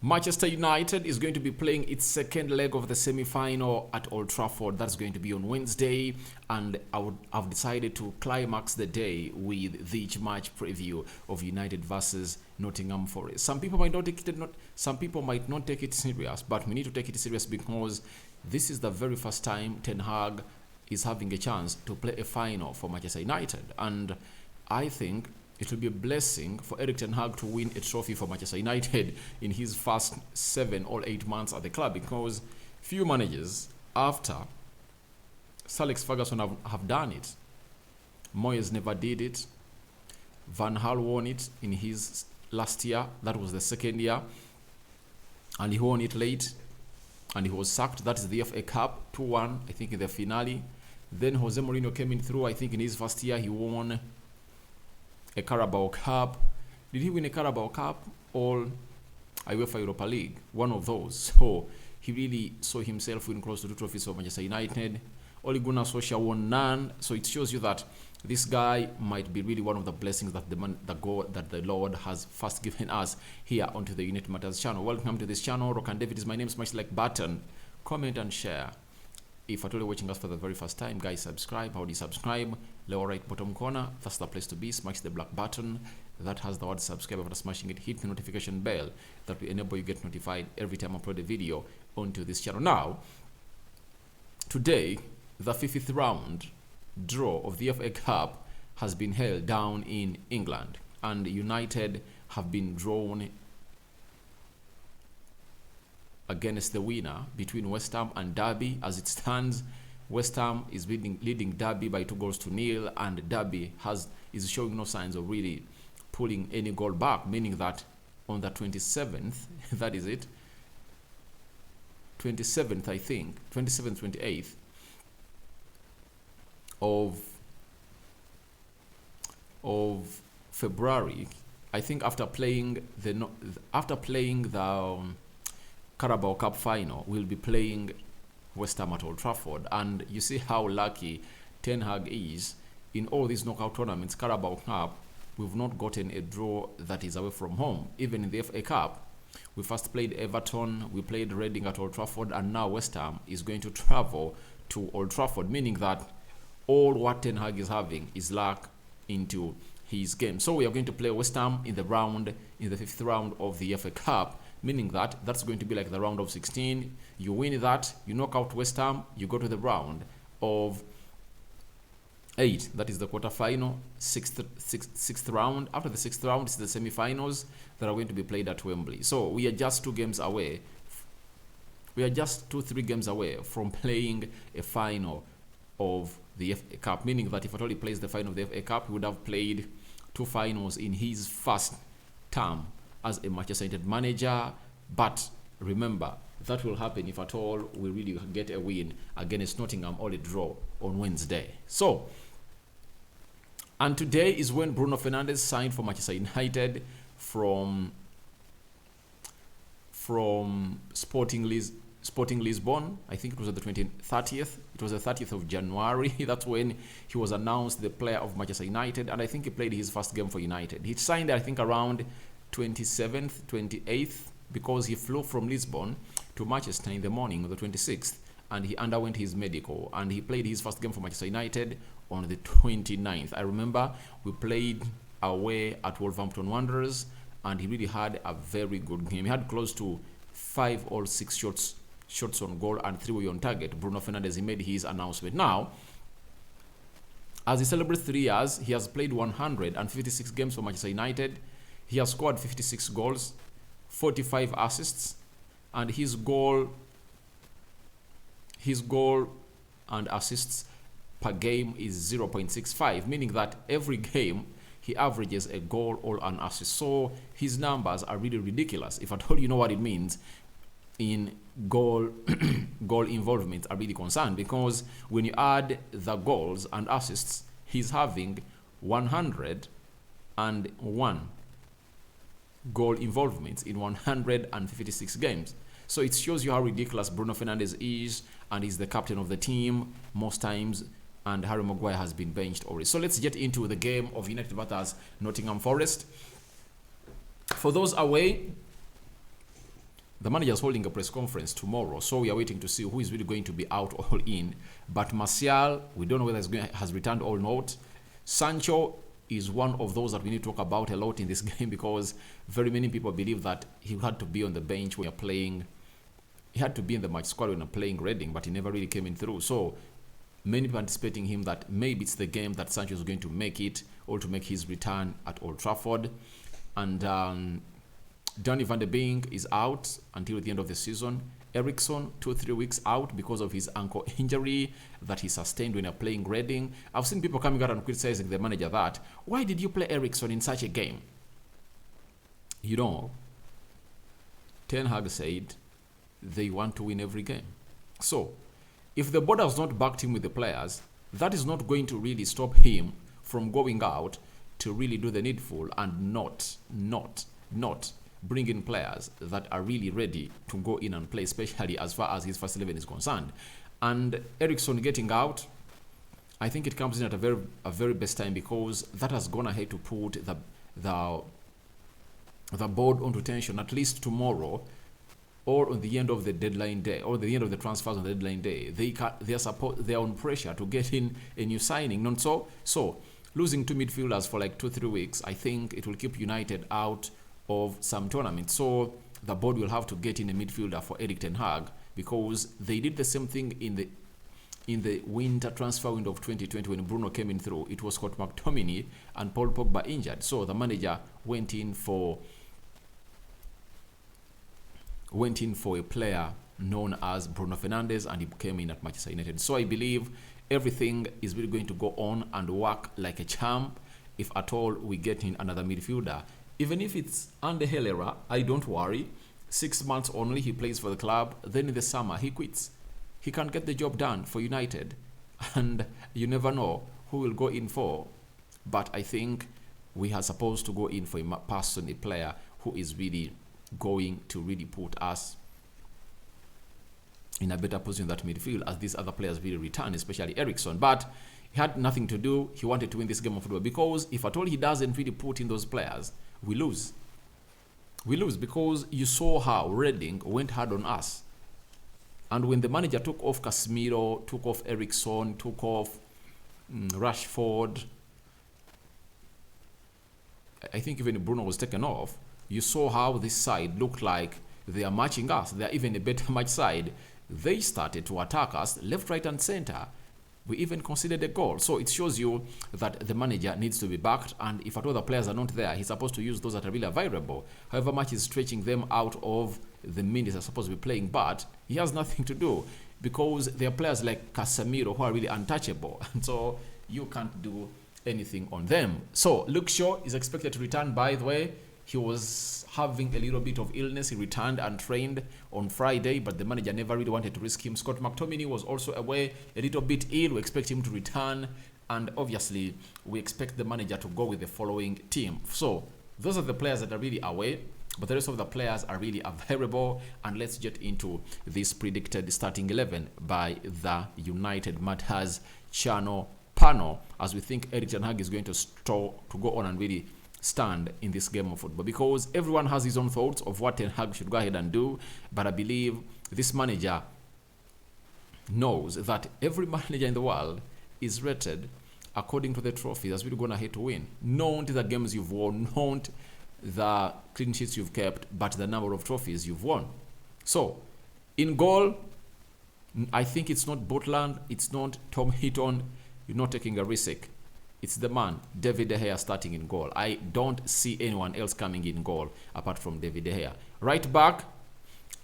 Manchester United is going to be playing its second leg of the semi-final at Old Trafford. That's going to be on Wednesday, and I've decided to climax the day with the match preview of United versus Nottingham Forest. Some people might not take it serious, but we need to take it serious because this is the very first time Ten Hag is having a chance to play a final for Manchester United, and I think it will be a blessing for Erik Ten Hag to win a trophy for Manchester United in his first 7 or 8 months at the club, because few managers after Sir Alex Ferguson have done it. Moyes never did it. Van Gaal won it in his last year. That was the second year, and he won it late, and he was sacked. That is the FA Cup 2-1, I think, in the finale. Then Jose Mourinho came in through. I think in his first year he won a CARABAO Cup. Did he win a CARABAO Cup or a UEFA Europa League? One of those. So he really saw himself win close to 2 trophies for Manchester United. Ole Gunnar Solskjaer won none. So it shows you that this guy might be really one of the blessings that the Lord has first given us here onto the United Matters channel. Welcome to this channel. Rock and David is my name. Smash the like button, comment and share. If you're totally watching us for the very first time, guys, subscribe. How do you subscribe? Lower right bottom corner, that's the place to be. Smash the black button that has the word subscribe. After smashing it, hit the notification bell that will enable you get notified every time I upload a video onto this channel. Now, today, the 50th round draw of the FA Cup has been held down in England, and United have been drawn against the winner between West Ham and Derby. As it stands, West Ham is leading Derby by 2-0, and Derby is showing no signs of really pulling any goal back, meaning that on the 27th, that is it, 27th, I think, 27th, 28th of February, I think, after playing the CARABAO Cup final, will be playing West Ham at Old Trafford. And you see how lucky Ten Hag is. In all these knockout tournaments, CARABAO Cup, we've not gotten a draw that is away from home. Even in the FA Cup, we first played Everton, we played Reading at Old Trafford, and now West Ham is going to travel to Old Trafford, meaning that all what Ten Hag is having is luck into his game. So we are going to play West Ham in the 5th round of the FA Cup, meaning that that's going to be like the round of 16. You win that, you knock out West Ham, you go to the round of 8. That is the quarter-final, sixth round. After the 6th round, it's the semi-finals that are going to be played at Wembley. So we are just 2 games away. We are just 2-3 games away from playing a final of the FA Cup, meaning that if Atoli plays the final of the FA Cup, he would have played 2 finals in his first term as a Manchester United manager. But remember, that will happen if at all we really get a win against Nottingham or a draw on Wednesday. So, and today is when Bruno Fernandes signed for Manchester United from Sporting Lisbon. I think it was the 30th. It was the 30th of January. That's when he was announced the player of Manchester United, and I think he played his first game for United. He signed, I think, around 27th, 28th, because he flew from Lisbon to Manchester in the morning of the 26th, and he underwent his medical, and he played his first game for Manchester United on the 29th. I remember we played away at Wolverhampton Wanderers, and he really had a very good game. He had close to 5 or 6 shots on goal and 3 were on target. Bruno Fernandes, he made his announcement. Now, as he celebrates 3 years, he has played 156 games for Manchester United. He has scored 56 goals, 45 assists, and his goal and assists per game is 0.65, meaning that every game he averages a goal or an assist. So his numbers are really ridiculous. If at all you know what it means in goal involvement are really concerned, because when you add the goals and assists, he's having 101 goal involvements in 156 games. So it shows you how ridiculous Bruno Fernandes is, and he's the captain of the team most times, and Harry Maguire has been benched already. So let's get into the game of United versus Nottingham Forest. For those away, The manager is holding a press conference tomorrow, so we are waiting to see who is really going to be out or in. But Martial, we don't know whether has returned or not. Sancho is one of those that we need to talk about a lot in this game, because very many people believe that he had to be on the bench when you're playing. He had to be in the match squad when you're playing Reading, but he never really came in through. So many people anticipating him that maybe it's the game that Sancho is going to make it, or to make his return at Old Trafford. And Donny van de Beek is out until the end of the season. Eriksen, 2-3 weeks out because of his ankle injury that he sustained when playing Reading. I've seen people coming out and criticizing the manager that, why did you play Eriksen in such a game? You know, Ten Hag said they want to win every game. So, if the board has not backed him with the players, that is not going to really stop him from going out to really do the needful and not bring in players that are really ready to go in and play, especially as far as his first 11 is concerned. And Eriksen getting out, I think it comes in at a very best time, because that has gone ahead to put the board onto tension, at least tomorrow, or on the end of the deadline day, or the end of the transfers on the deadline day. They are on pressure to get in a new signing. Not so losing two midfielders for like 2-3 weeks, I think it will keep United out of some tournaments. So the board will have to get in a midfielder for Erik ten Hag, because they did the same thing in the winter transfer window of 2020 when Bruno came in through. It was Scott McTominay and Paul Pogba injured. So the manager went in for a player known as Bruno Fernandes, and he came in at Manchester United. So I believe everything is really going to go on and work like a champ. If at all we get in another midfielder, even if it's Ander Herrera, I don't worry. 6 months only he plays for the club, then in the summer he quits. He can't get the job done for United, and you never know who will go in for. But I think we are supposed to go in for a player who is really going to really put us in a better position in that midfield, as these other players really return, especially Eriksen. But he had nothing to do. He wanted to win this game of football, because if at all he doesn't really put in those players, we lose. We lose, because you saw how Reading went hard on us. And when the manager took off Casemiro, took off Eriksen, took off Rashford, I think even Bruno was taken off, you saw how this side looked like they are matching us. They are even a better match side. They started to attack us left, right, and center. We even conceded a goal. So it shows you that the manager needs to be backed, and if at all the players are not there, he's supposed to use those that are really available. However much he's stretching them out of the minutes they're supposed to be playing, but he has nothing to do, because there are players like Casemiro who are really untouchable, and so you can't do anything on them. So Luke Shaw is expected to return. By the way, he was having a little bit of illness. He returned and trained on Friday, but the manager never really wanted to risk him. Scott McTominay was also away, a little bit ill. We expect him to return, and obviously we expect the manager to go with the following team. So those are the players that are really away, but the rest of the players are really available. And let's get into this predicted starting 11 by the United Matters channel panel, as we think Erik ten Hag is going to go on and really stand in this game of football, because everyone has his own thoughts of what Ten Hag should go ahead and do. But I believe this manager knows that every manager in the world is rated according to the trophies that's really going ahead to win. Not the games you've won, not the clean sheets you've kept, but the number of trophies you've won. So in goal, I think it's not Butland, it's not Tom Heaton. You're not taking a risk. It's the man, David De Gea, starting in goal. I don't see anyone else coming in goal apart from David De Gea. Right back,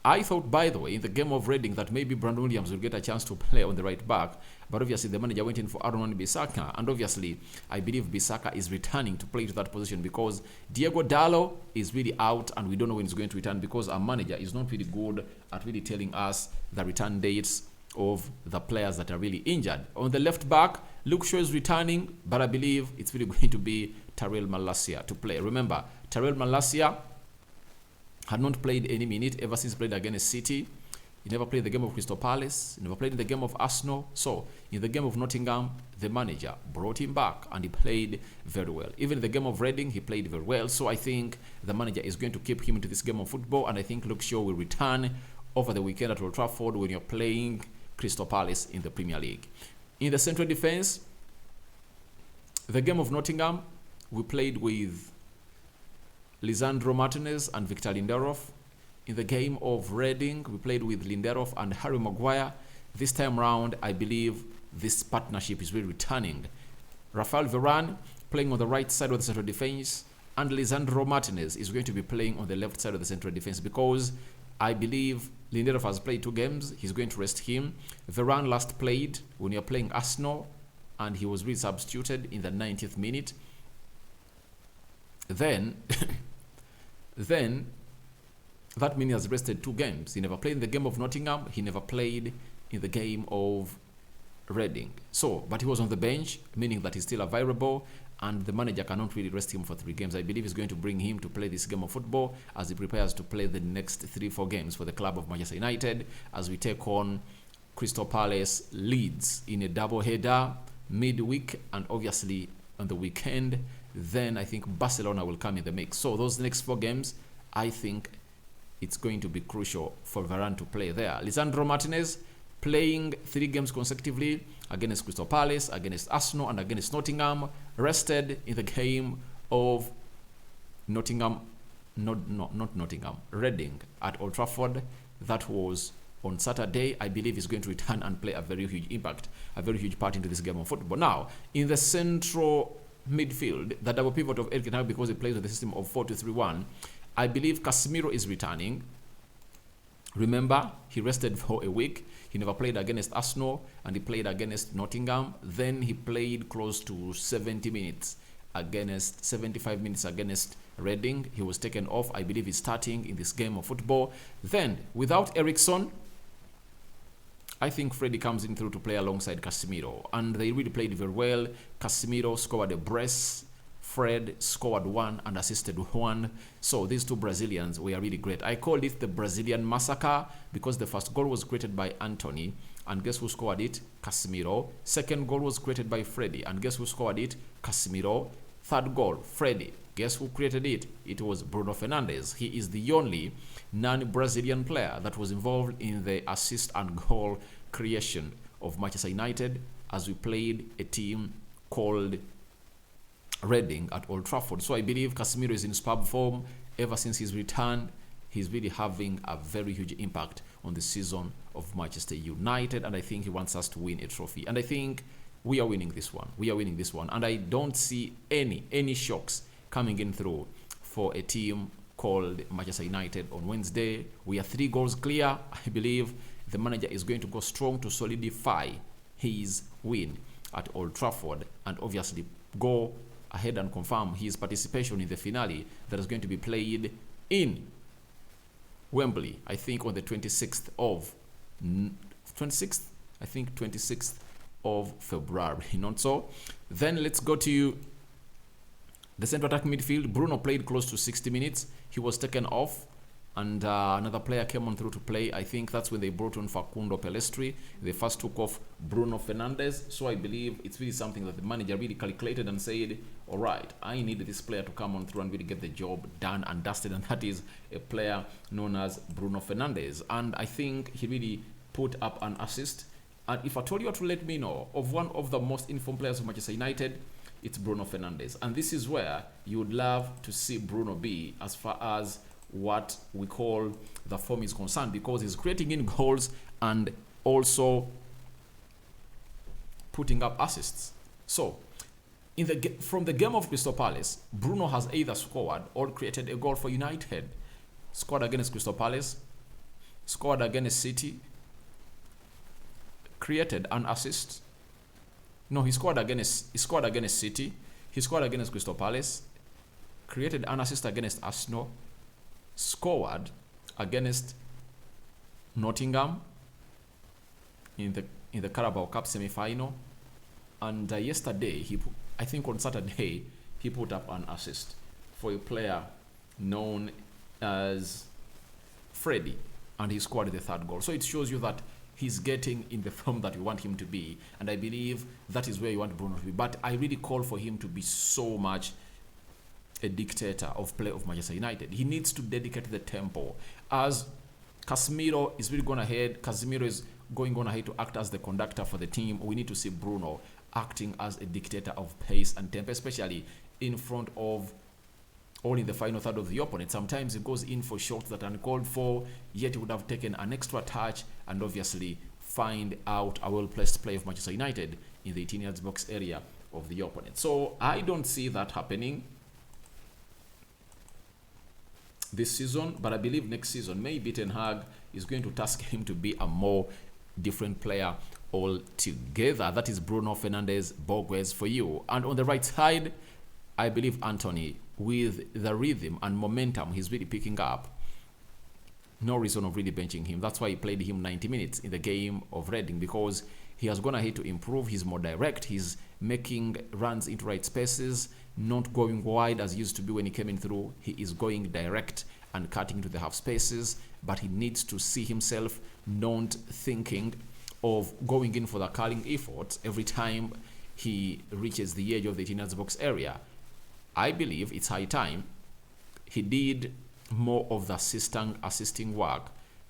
I thought, by the way, in the game of Reading that maybe Brandon Williams will get a chance to play on the right back, but obviously the manager went in for Aaron Wan-Bissaka, and obviously I believe Bissaka is returning to play to that position, because Diego Dallo is really out, and we don't know when he's going to return, because our manager is not really good at really telling us the return dates of the players that are really injured. On the left back, Luke Shaw is returning, but I believe it's really going to be Tyrell Malacia to play. Remember, Tyrell Malacia had not played any minute ever since played against City. He never played the game of Crystal Palace. He never played in the game of Arsenal. So in the game of Nottingham, the manager brought him back and he played very well. Even in the game of Reading, he played very well. So I think the manager is going to keep him into this game of football, and I think Luke Shaw will return over the weekend at Old Trafford when you're playing Crystal Palace in the Premier League. In the central defense, the game of Nottingham, we played with Lisandro Martinez and Victor Lindelof. In the game of Reading, we played with Lindelof and Harry Maguire. This time round, I believe this partnership is really returning. Rafael Varane playing on the right side of the central defense, and Lisandro Martinez is going to be playing on the left side of the central defense, because I believe Lindelof has played 2 games. He's going to rest him. Varane last played when you're playing Arsenal, and he was really substituted in the 90th minute. Then that means he has rested 2 games. He never played in the game of Nottingham. He never played in the game of Reading. So, but he was on the bench, meaning that he's still available, and the manager cannot really rest him for 3 games. I believe he's going to bring him to play this game of football as he prepares to play the next 3-4 games for the club of Manchester United, as we take on Crystal Palace, Leeds in a double header midweek, and obviously on the weekend. Then I think Barcelona will come in the mix. So those next 4 games, I think it's going to be crucial for Varane to play there. Lisandro Martinez playing 3 games consecutively against Crystal Palace, against Arsenal, and against Nottingham. Rested in the game of Nottingham, not Nottingham, Reading at Old Trafford. That was on Saturday. I believe he's going to return and play a very huge impact, a very huge part into this game of football. Now, in the central midfield, the double pivot of Eric Ten Hag, because he plays with the system of 4-2-3-1, I believe Casemiro is returning. Remember, he rested for a week. He never played against Arsenal, and he played against Nottingham. Then he played close to 75 minutes against Reading. He was taken off. I believe he's starting in this game of football. Then, without Eriksen, I think Freddie comes in through to play alongside Casemiro, and they really played very well. Casemiro scored a brace. Fred scored 1 and assisted 1. So these 2 Brazilians were really great. I called it the Brazilian massacre because the first goal was created by Anthony, and guess who scored it? Casemiro. Second goal was created by Freddy, and guess who scored it? Casemiro. Third goal, Freddy. Guess who created it? It was Bruno Fernandes. He is the only non-Brazilian player that was involved in the assist and goal creation of Manchester United as we played a team called Reading at Old Trafford. So I believe Casemiro is in superb form. Ever since his return, he's really having a very huge impact on the season of Manchester United, and I think he wants us to win a trophy, and I think we are winning this one. And I don't see any shocks coming in through for a team called Manchester United on Wednesday. We are 3 goals clear. I believe the manager is going to go strong to solidify his win at Old Trafford, and obviously go ahead and confirm his participation in the finale that is going to be played in Wembley, I think on the 26th of February. Not so. Then let's go to the central attack midfield. Bruno played close to 60 minutes. He was taken off, and another player came on through to play. I think that's when they brought on Facundo Pellistri. They first took off Bruno Fernandes. So I believe it's really something that the manager really calculated and said, all right, I need this player to come on through and really get the job done and dusted, and that is a player known as Bruno Fernandes. And I think he really put up an assist. And if I told you to let me know of one of the most informed players of Manchester United, it's Bruno Fernandes. And this is where you would love to see Bruno be as far as what we call the form is concerned, because he's creating in goals and also putting up assists. So from the game of Crystal Palace, Bruno has either scored or created a goal for United. Scored against Crystal Palace, scored against City, created an assist. No, he scored against City, he scored against Crystal Palace, created an assist against Arsenal, scored against Nottingham in the Carabao Cup semi-final, and yesterday I think on Saturday he put up an assist for a player known as Freddie. and he scored the third goal. So it shows you that he's getting in the form that you want him to be, and I believe that is where you want Bruno to be. But I really call for him to be so much a dictator of play of Manchester United. He needs to dedicate the tempo. As Casemiro is really going ahead, Casemiro is going on ahead to act as the conductor for the team. We need to see Bruno acting as a dictator of pace and tempo, especially in front of or in the final third of the opponent. Sometimes he goes in for shots that are uncalled for, yet he would have taken an extra touch and obviously find out a well-placed play of Manchester United in the 18 yards box area of the opponent. So I don't see that happening this season, but I believe next season maybe Ten Hag is going to task him to be a more different player altogether. That is Bruno Fernandes Borges for you. And on the right side, I believe Anthony, with the rhythm and momentum he's really picking up, no reason of really benching him. That's why he played him 90 minutes in the game of Reading, because he has gone ahead to improve. He's more direct. He's making runs into right spaces, not going wide as he used to be when he came in through. He is going direct and cutting to the half spaces, but he needs to see himself not thinking of going in for the curling effort every time he reaches the edge of the 18 yards box area. I believe it's high time he did more of the assisting work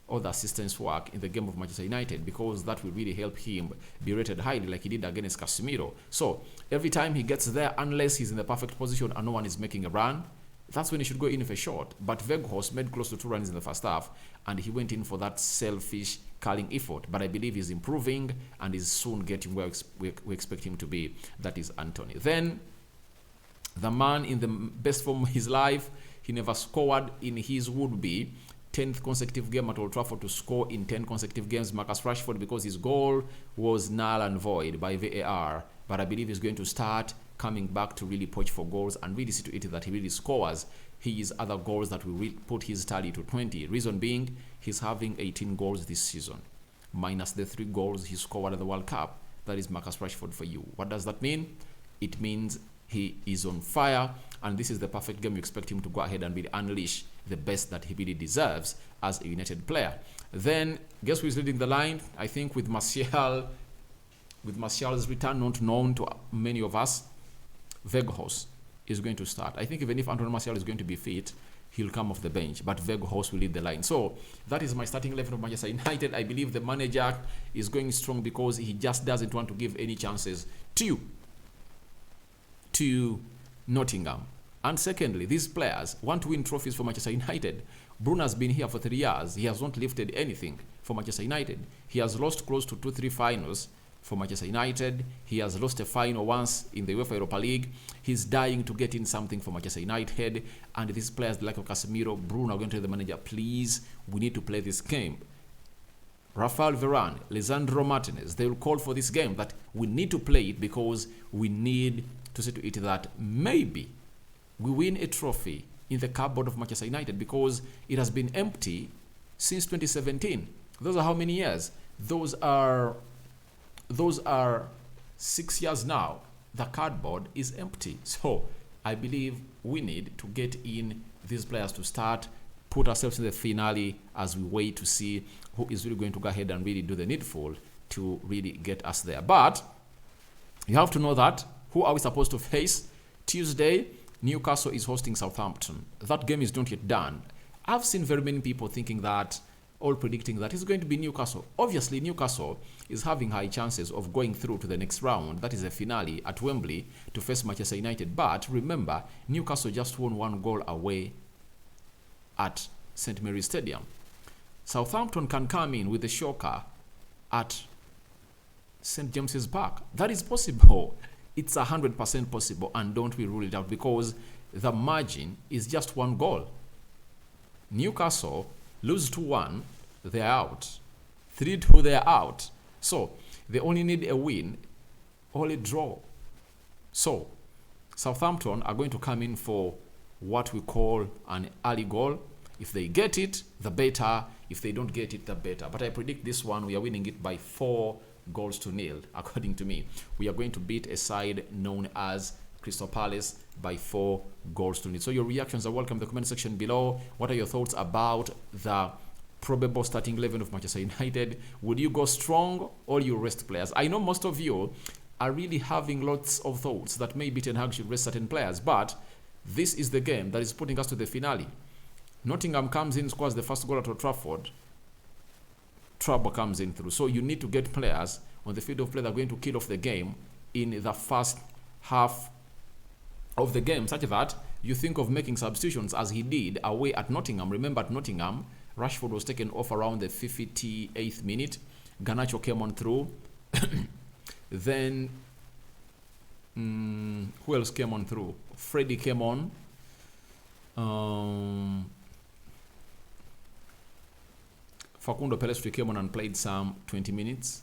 or the assistance work in the game of Manchester United, because that will really help him be rated highly like he did against Casemiro. So every time he gets there, unless he's in the perfect position and no one is making a run, that's when he should go in for a shot. But Weghorst made close to 2 runs in the first half, and he went in for that selfish curling effort. But I believe he's improving and is soon getting where we expect him to be. That is Anthony. Then the man in the best form of his life, he never scored in his would-be 10th consecutive game at Old Trafford to score in 10 consecutive games, Marcus Rashford, because his goal was null and void by VAR. But I believe he's going to start coming back to really poach for goals and really see to it that he really scores his other goals that will put his tally to 20. Reason being, he's having 18 goals this season, minus the 3 goals he scored at the World Cup. That is Marcus Rashford for you. What does that mean? It means he is on fire, and this is the perfect game you expect him to go ahead and really unleash the best that he really deserves as a United player. Then, guess who is leading the line? I think with Martial's return, not known to many of us, Weghorst is going to start. I think even if Anthony Martial is going to be fit, he'll come off the bench, but Weghorst will lead the line. So that is my starting 11 of Manchester United. I believe the manager is going strong because he just doesn't want to give any chances to Nottingham. And secondly, these players want to win trophies for Manchester United. Bruno has been here for 3 years. He has not lifted anything for Manchester United. He has lost close to 2-3 finals for Manchester United. He has lost a final once in the UEFA Europa League. He's dying to get in something for Manchester United. And these players like Casemiro, Bruno are going to tell the manager, please, we need to play this game. Rafael Varane, Lisandro Martinez, they will call for this game, that we need to play it because we need to see to it that maybe we win a trophy in the cupboard of Manchester United, because it has been empty since 2017. Those are how many years? Those are 6 years now. The cardboard is empty. So I believe we need to get in these players to start, put ourselves in the finale as we wait to see who is really going to go ahead and really do the needful to really get us there. But you have to know that who are we supposed to face? Tuesday, Newcastle is hosting Southampton. That game is not yet done. I've seen very many people thinking that, all predicting that it's going to be Newcastle. Obviously, Newcastle is having high chances of going through to the next round. That is a finale at Wembley to face Manchester United. But remember, Newcastle just won 1 goal away at St. Mary's Stadium. Southampton can come in with a shocker at St. James's Park. That is possible. It's 100% possible, and don't we rule it out, because the margin is just 1 goal. Newcastle lose 2-1, they're out. 3-2, they're out. So they only need a win or a draw. So Southampton are going to come in for what we call an early goal. If they get it, the better. If they don't get it, the better. But I predict this one, we are winning it by 4-0, according to me. We are going to beat a side known as Crystal Palace by 4-0. So your reactions are welcome in the comment section below. What are your thoughts about the probable starting 11 of Manchester United. Would you go strong or you rest players? I know most of you are really having lots of thoughts that maybe Ten Hag should rest certain players, but this is the game that is putting us to the finale. Nottingham comes in, scores the first goal at Old Trafford. Trouble comes in through. So you need to get players on the field of play that are going to kill off the game in the first half of the game, such that you think of making substitutions as he did away at Nottingham. Remember, at Nottingham, Rashford was taken off around the 58th minute. Garnacho came on through. Then, who else came on through? Freddie came on. Facundo Pelestri came on and played some 20 minutes.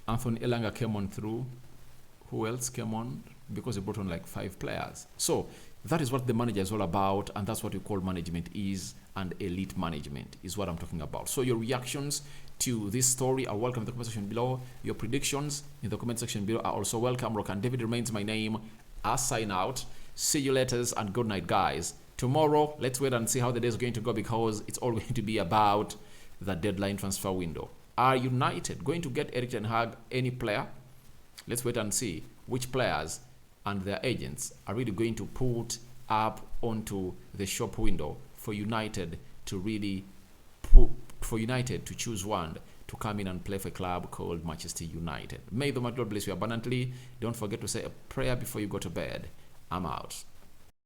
Anthony Elanga came on through. Who else came on? Because he brought on like 5 players. So that is what the manager is all about, and that's what we call management is, and elite management is what I'm talking about. So your reactions to this story are welcome in the comment section below. Your predictions in the comment section below are also welcome. Rock and David remains my name. I'll sign out. See you later and good night, guys. Tomorrow, let's wait and see how the day is going to go, because it's all going to be about the deadline transfer window. Are United going to get Erik ten Hag any player? Let's wait and see which players and their agents are really going to put up onto the shop window for United to really choose one to come in and play for a club called Manchester United. May the Lord bless you abundantly. Don't forget to say a prayer before you go to bed. I'm out.